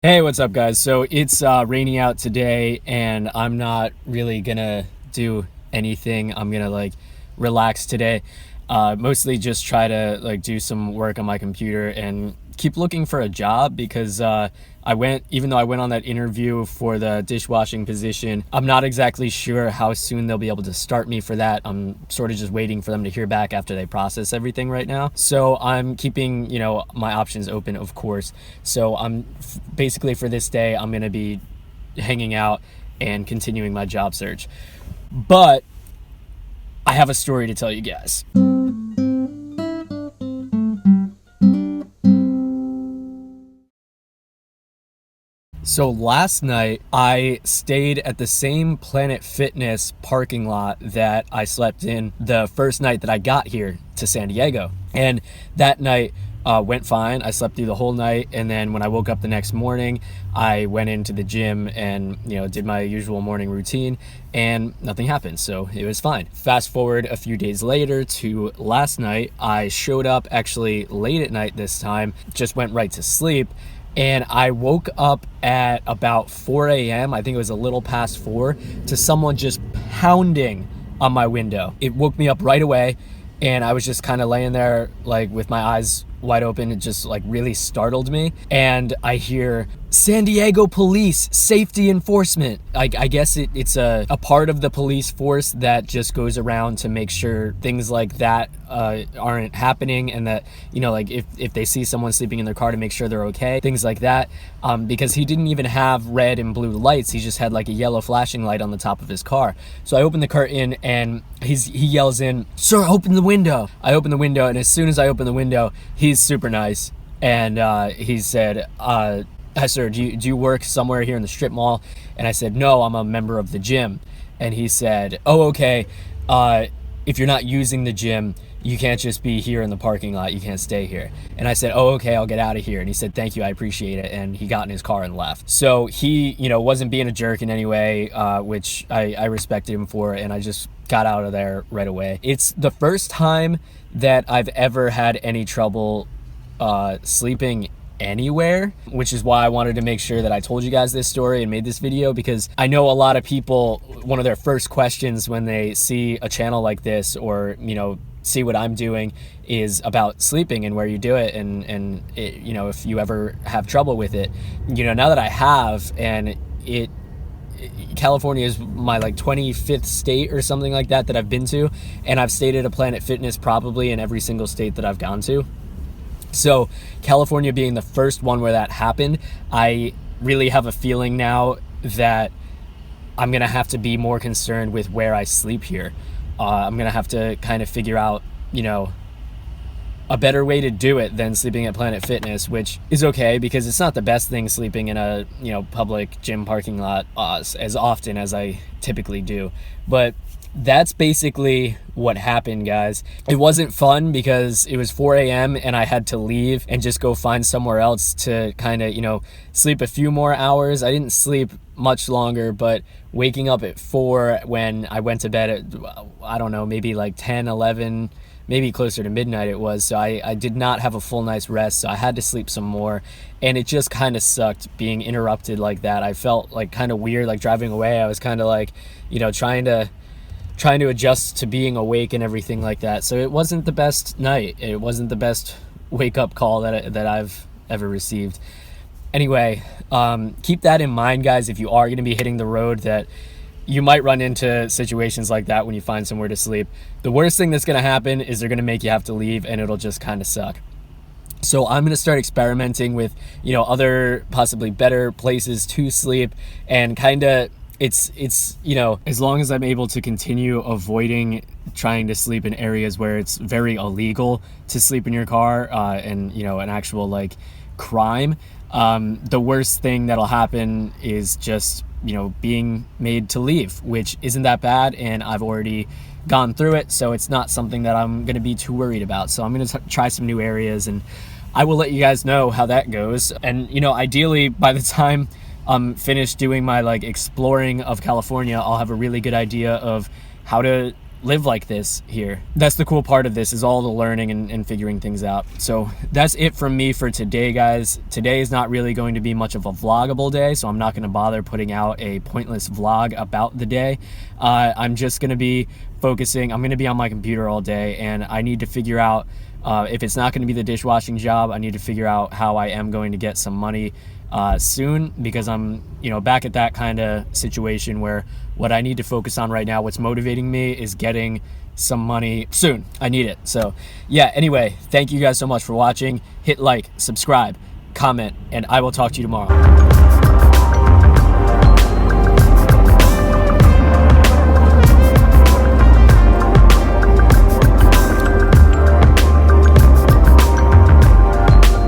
Hey, what's up, guys? So it's raining out today, and I'm not really gonna do anything. I'm gonna relax today. Mostly just try to do some work on my computer and keep looking for a job because even though I went on that interview for the dishwashing position, I'm not exactly sure how soon they'll be able to start me for that. I'm sort of just waiting for them to hear back after they process everything right now. So I'm keeping, my options open, of course. So basically for this day, I'm going to be hanging out and continuing my job search. But I have a story to tell you guys. So last night, I stayed at the same Planet Fitness parking lot that I slept in the first night that I got here to San Diego. And that night went fine. I slept through the whole night. And then when I woke up the next morning, I went into the gym and, did my usual morning routine, and nothing happened. So it was fine. Fast forward a few days later to last night, I showed up actually late at night this time, just went right to sleep. And I woke up at about 4 a.m. I think it was a little past 4, to someone just pounding on my window. It woke me up right away, and I was just kind of laying there with my eyes wide open. It just really startled me. And I hear San Diego police safety enforcement. I guess it's a part of the police force that just goes around to make sure things like that aren't happening, and that if they see someone sleeping in their car, to make sure they're okay, things like that. Because he didn't even have red and blue lights, he just had a yellow flashing light on the top of his car. So I open the curtain and he yells in, "Sir, open the window." I open the window, and as soon as I open the window, he's super nice, and he said, "Hi, sir, do you work somewhere here in the strip mall?" And I said, "No, I'm a member of the gym." And he said, "Oh, okay. If you're not using the gym, you can't just be here in the parking lot. You can't stay here." And I said, "Oh, okay, I'll get out of here." And he said, "Thank you, I appreciate it." And he got in his car and left. So he, wasn't being a jerk in any way, which I respected him for, and I just got out of there right away. It's the first time that I've ever had any trouble sleeping anywhere, which is why I wanted to make sure that I told you guys this story and made this video, because I know a lot of people, one of their first questions when they see a channel like this, or see what I'm doing, is about sleeping and where you do it, and it, if you ever have trouble with it. Now that I have, and California is my 25th state or something like that I've been to, and I've stayed at a Planet Fitness probably in every single state that I've gone to. So California being the first one where that happened, I really have a feeling now that I'm going to have to be more concerned with where I sleep here. I'm going to have to kind of figure out, a better way to do it than sleeping at Planet Fitness, which is okay because it's not the best thing sleeping in a, public gym parking lot as often as I typically do. But that's basically what happened, guys. It wasn't fun because it was 4 a.m. and I had to leave and just go find somewhere else to kind of, sleep a few more hours. I didn't sleep much longer, but waking up at 4 when I went to bed at, I don't know, maybe 10, 11, maybe closer to midnight it was. So I did not have a full night's rest, so I had to sleep some more. And it just kind of sucked being interrupted like that. I felt kind of weird, driving away. I was kind of trying to adjust to being awake and everything like that. So it wasn't the best night. It wasn't the best wake-up call that I've ever received. Anyway, keep that in mind, guys, if you are going to be hitting the road, that you might run into situations like that when you find somewhere to sleep. The worst thing that's going to happen is they're going to make you have to leave, and it'll just kind of suck. So I'm going to start experimenting with, other possibly better places to sleep, and kind of it's as long as I'm able to continue avoiding trying to sleep in areas where it's very illegal to sleep in your car, and an actual crime, the worst thing that'll happen is just being made to leave, which isn't that bad, and I've already gone through it, so it's not something that I'm going to be too worried about. So I'm going to try some new areas, and I will let you guys know how that goes. And ideally by the time I'm finished doing my exploring of California, I'll have a really good idea of how to live like this here. That's the cool part of this, is all the learning and figuring things out. So that's it from me for today, guys. Today is not really going to be much of a vloggable day, so I'm not going to bother putting out a pointless vlog about the day. I'm just going to be focusing. I'm going to be on my computer all day, and I need to figure out, if it's not going to be the dishwashing job, I need to figure out how I am going to get some money soon, because I'm, back at that kind of situation where what I need to focus on right now, what's motivating me, is getting some money soon. I need it. So yeah, anyway, thank you guys so much for watching. Hit like, subscribe, comment, and I will talk to you tomorrow.